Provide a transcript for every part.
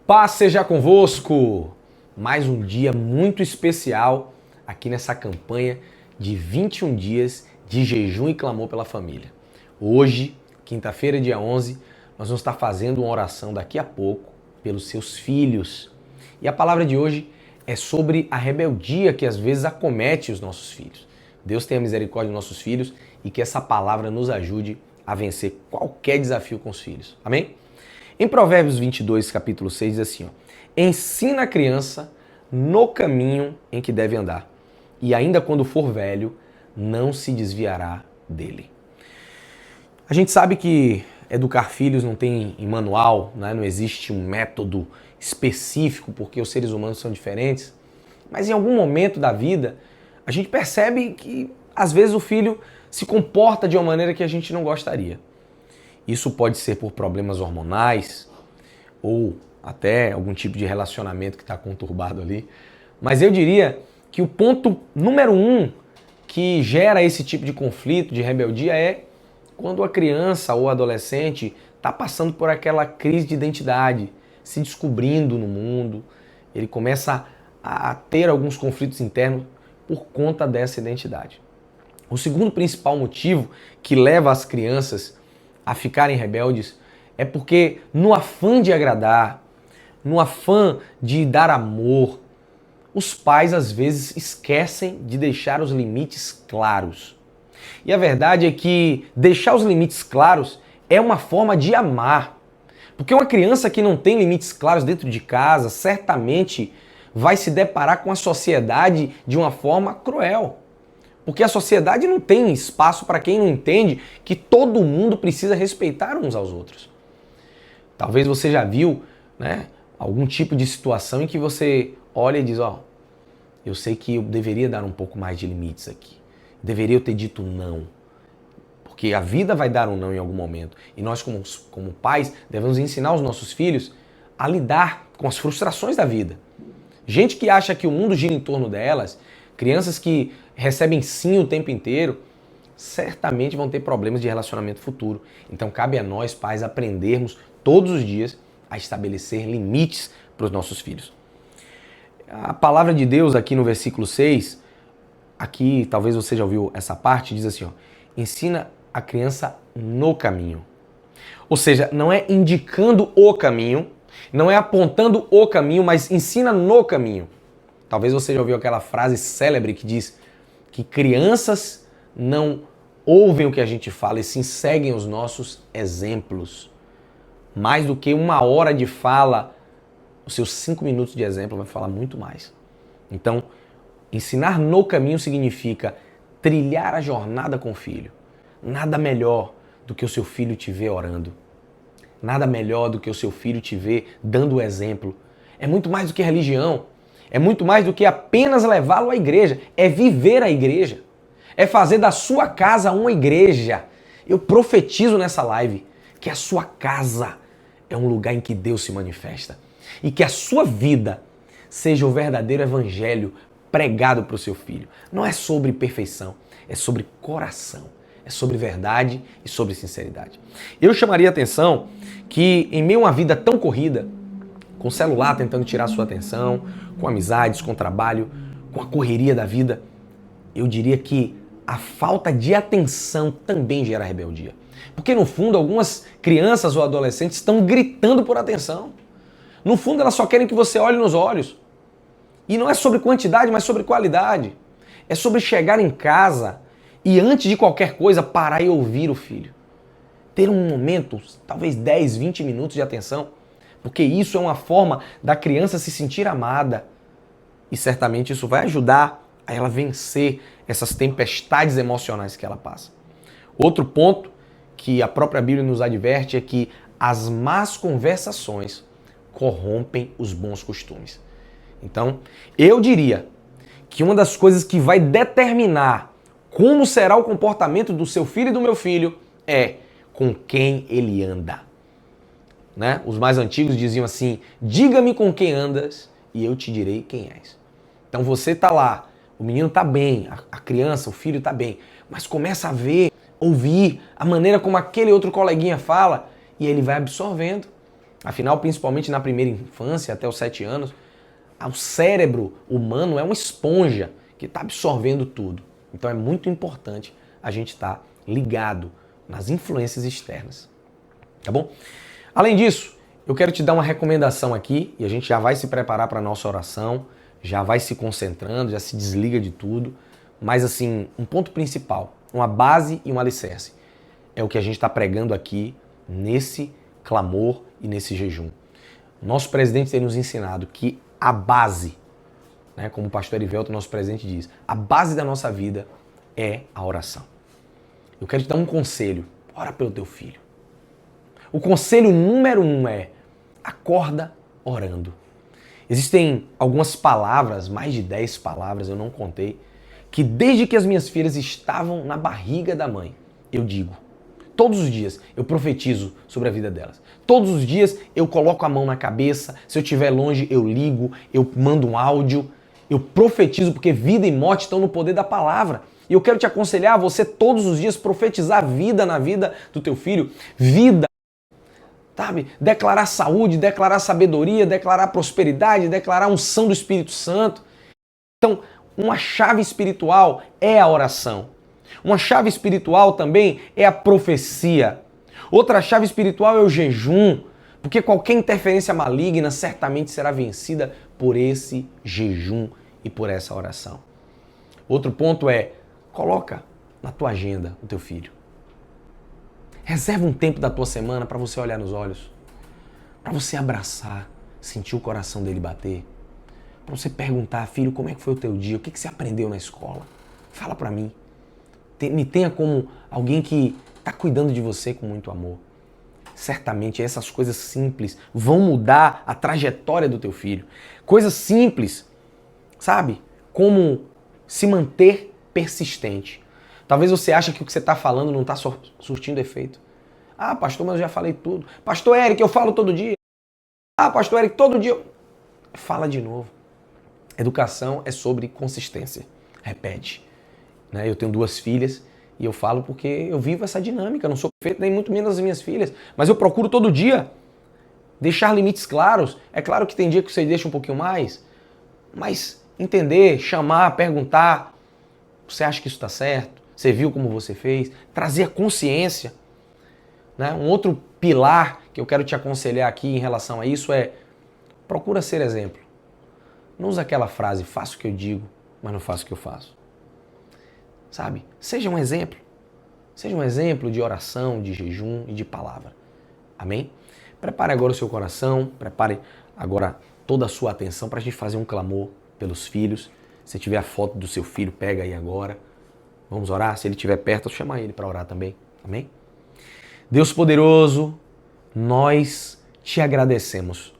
Paz seja convosco! Mais um dia muito especial aqui nessa campanha de 21 dias de jejum e clamor pela família. Hoje, quinta-feira, dia 11, nós vamos estar fazendo uma oração daqui a pouco pelos seus filhos. E a palavra de hoje é sobre a rebeldia que às vezes acomete os nossos filhos. Deus tenha misericórdia dos nossos filhos e que essa palavra nos ajude a vencer qualquer desafio com os filhos. Amém? Em Provérbios 22, capítulo 6, diz assim, ensina a criança no caminho em que deve andar, e ainda quando for velho, não se desviará dele. A gente sabe que educar filhos não tem em manual, né? Não existe um método específico, porque os seres humanos são diferentes, mas em algum momento da vida, a gente percebe que, às vezes, o filho se comporta de uma maneira que a gente não gostaria. Isso pode ser por problemas hormonais ou até algum tipo de relacionamento que está conturbado ali. Mas eu diria que o ponto número 1 que gera esse tipo de conflito, de rebeldia, é quando a criança ou adolescente está passando por aquela crise de identidade, se descobrindo no mundo. Ele começa a ter alguns conflitos internos por conta dessa identidade. O segundo principal motivo que leva as crianças a ficarem rebeldes é porque no afã de agradar, no afã de dar amor, os pais às vezes esquecem de deixar os limites claros. E a verdade é que deixar os limites claros é uma forma de amar. Porque uma criança que não tem limites claros dentro de casa, certamente vai se deparar com a sociedade de uma forma cruel. Porque a sociedade não tem espaço para quem não entende que todo mundo precisa respeitar uns aos outros. Talvez você já viu, né, algum tipo de situação em que você olha e diz, eu sei que eu deveria dar um pouco mais de limites aqui. Deveria eu ter dito não. Porque a vida vai dar um não em algum momento. E nós, como pais, devemos ensinar os nossos filhos a lidar com as frustrações da vida. Gente que acha que o mundo gira em torno delas, crianças que recebem sim o tempo inteiro, certamente vão ter problemas de relacionamento futuro. Então cabe a nós, pais, aprendermos todos os dias a estabelecer limites para os nossos filhos. A palavra de Deus aqui no versículo 6, aqui talvez você já ouviu essa parte, diz assim, ensina a criança no caminho. Ou seja, não é indicando o caminho, não é apontando o caminho, mas ensina no caminho. Talvez você já ouviu aquela frase célebre que diz que crianças não ouvem o que a gente fala e sim seguem os nossos exemplos. Mais do que 1 hora de fala, os seus 5 minutos de exemplo vai falar muito mais. Então, ensinar no caminho significa trilhar a jornada com o filho. Nada melhor do que o seu filho te ver orando. Nada melhor do que o seu filho te ver dando o exemplo. É muito mais do que religião. É muito mais do que apenas levá-lo à igreja. É viver a igreja. É fazer da sua casa uma igreja. Eu profetizo nessa live que a sua casa é um lugar em que Deus se manifesta. E que a sua vida seja o verdadeiro evangelho pregado para o seu filho. Não é sobre perfeição, é sobre coração. É sobre verdade e sobre sinceridade. Eu chamaria a atenção que em meio a uma vida tão corrida, com o celular tentando tirar sua atenção, com amizades, com trabalho, com a correria da vida, eu diria que a falta de atenção também gera rebeldia. Porque no fundo algumas crianças ou adolescentes estão gritando por atenção. No fundo elas só querem que você olhe nos olhos. E não é sobre quantidade, mas sobre qualidade. É sobre chegar em casa e antes de qualquer coisa parar e ouvir o filho. Ter um momento, talvez 10, 20 minutos de atenção. Porque isso é uma forma da criança se sentir amada. E certamente isso vai ajudar a ela vencer essas tempestades emocionais que ela passa. Outro ponto que a própria Bíblia nos adverte é que as más conversações corrompem os bons costumes. Então, eu diria que uma das coisas que vai determinar como será o comportamento do seu filho e do meu filho é com quem ele anda. Né? Os mais antigos diziam assim, diga-me com quem andas e eu te direi quem és. Então você está lá, o menino está bem, a criança, o filho está bem, mas começa a ver, ouvir a maneira como aquele outro coleguinha fala e ele vai absorvendo. Afinal, principalmente na primeira infância, até os 7 anos, o cérebro humano é uma esponja que está absorvendo tudo. Então é muito importante a gente estar ligado nas influências externas. Tá bom? Além disso, eu quero te dar uma recomendação aqui e a gente já vai se preparar para a nossa oração, já vai se concentrando, já se desliga de tudo. Mas assim, um ponto principal, uma base e um alicerce, é o que a gente está pregando aqui nesse clamor e nesse jejum. Nosso presidente tem nos ensinado que a base, né, como o pastor Erivelto, nosso presidente, diz, a base da nossa vida é a oração. Eu quero te dar um conselho, ora pelo teu filho. O conselho número 1 é, acorda orando. Existem algumas palavras, mais de 10 palavras, eu não contei, que desde que as minhas filhas estavam na barriga da mãe, eu digo. Todos os dias eu profetizo sobre a vida delas. Todos os dias eu coloco a mão na cabeça, se eu estiver longe eu ligo, eu mando um áudio, eu profetizo porque vida e morte estão no poder da palavra. E eu quero te aconselhar a você todos os dias profetizar vida na vida do teu filho, vida, sabe? Declarar saúde, declarar sabedoria, declarar prosperidade, declarar unção do Espírito Santo. Então, uma chave espiritual é a oração. Uma chave espiritual também é a profecia. Outra chave espiritual é o jejum, porque qualquer interferência maligna certamente será vencida por esse jejum e por essa oração. Outro ponto é, coloca na tua agenda o teu filho. Reserva um tempo da tua semana para você olhar nos olhos, para você abraçar, sentir o coração dele bater, para você perguntar, filho, como é que foi o teu dia? O que você aprendeu na escola? Fala para mim. Me tenha como alguém que está cuidando de você com muito amor. Certamente essas coisas simples vão mudar a trajetória do teu filho. Coisas simples, sabe? Como se manter persistente. Talvez você ache que o que você está falando não está surtindo efeito. Ah, pastor, mas eu já falei tudo. Pastor Eric, eu falo todo dia. Ah, pastor Eric, todo dia. Fala de novo. Educação é sobre consistência. Repete. Eu tenho 2 filhas e eu falo porque eu vivo essa dinâmica. Eu não sou perfeito, nem muito menos as minhas filhas. Mas eu procuro todo dia deixar limites claros. É claro que tem dia que você deixa um pouquinho mais, mas entender, chamar, perguntar. Você acha que isso está certo? Você viu como você fez? Trazer a consciência. Um outro pilar que eu quero te aconselhar aqui em relação a isso é procura ser exemplo. Não usa aquela frase, faço o que eu digo, mas não faço o que eu faço. Sabe? Seja um exemplo. Seja um exemplo de oração, de jejum e de palavra. Amém? Prepare agora o seu coração, prepare agora toda a sua atenção para a gente fazer um clamor pelos filhos. Se tiver a foto do seu filho, pega aí agora. Vamos orar? Se ele estiver perto, chama ele para orar também. Amém? Deus poderoso, nós te agradecemos,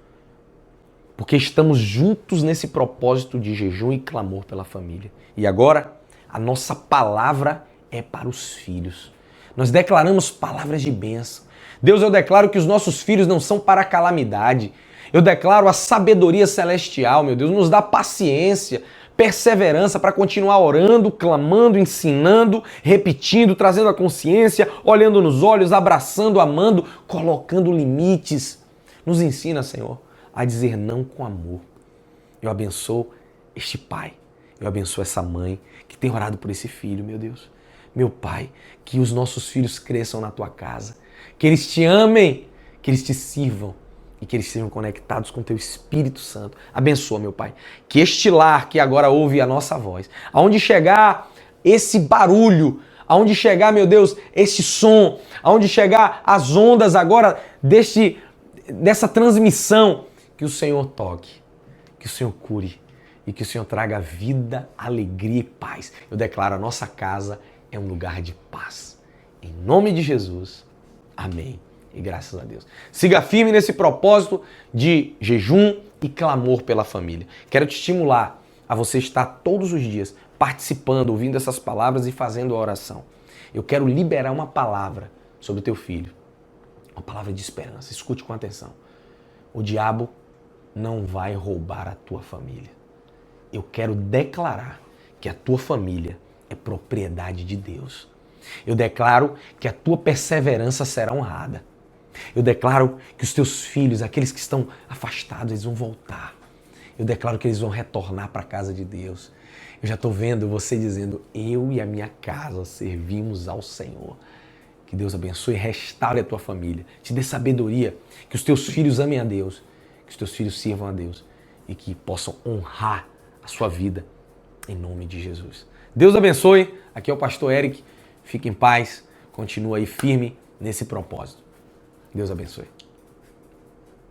porque estamos juntos nesse propósito de jejum e clamor pela família. E agora, a nossa palavra é para os filhos. Nós declaramos palavras de bênção. Deus, eu declaro que os nossos filhos não são para a calamidade. Eu declaro a sabedoria celestial, meu Deus, nos dá paciência, perseverança para continuar orando, clamando, ensinando, repetindo, trazendo a consciência, olhando nos olhos, abraçando, amando, colocando limites. Nos ensina, Senhor, a dizer não com amor. Eu abençoo este pai, eu abençoo essa mãe que tem orado por esse filho, meu Deus. Meu Pai, que os nossos filhos cresçam na Tua casa, que eles Te amem, que eles Te sirvam e que eles sejam conectados com Teu Espírito Santo. Abençoa, meu Pai, que este lar que agora ouve a nossa voz, aonde chegar esse barulho, aonde chegar, meu Deus, esse som, aonde chegar as ondas agora dessa transmissão, que o Senhor toque, que o Senhor cure e que o Senhor traga vida, alegria e paz. Eu declaro, a nossa casa é um lugar de paz. Em nome de Jesus, amém. E graças a Deus. Siga firme nesse propósito de jejum e clamor pela família. Quero te estimular a você estar todos os dias participando, ouvindo essas palavras e fazendo a oração. Eu quero liberar uma palavra sobre o teu filho. Uma palavra de esperança. Escute com atenção. O diabo não vai roubar a tua família. Eu quero declarar que a tua família é propriedade de Deus. Eu declaro que a tua perseverança será honrada. Eu declaro que os teus filhos, aqueles que estão afastados, eles vão voltar. Eu declaro que eles vão retornar para a casa de Deus. Eu já estou vendo você dizendo, eu e a minha casa servimos ao Senhor. Que Deus abençoe e restaure a tua família. Te dê sabedoria, que os teus filhos amem a Deus, que os teus filhos sirvam a Deus e que possam honrar a sua vida em nome de Jesus. Deus abençoe. Aqui é o pastor Eric. Fique em paz. Continua aí firme nesse propósito. Deus abençoe.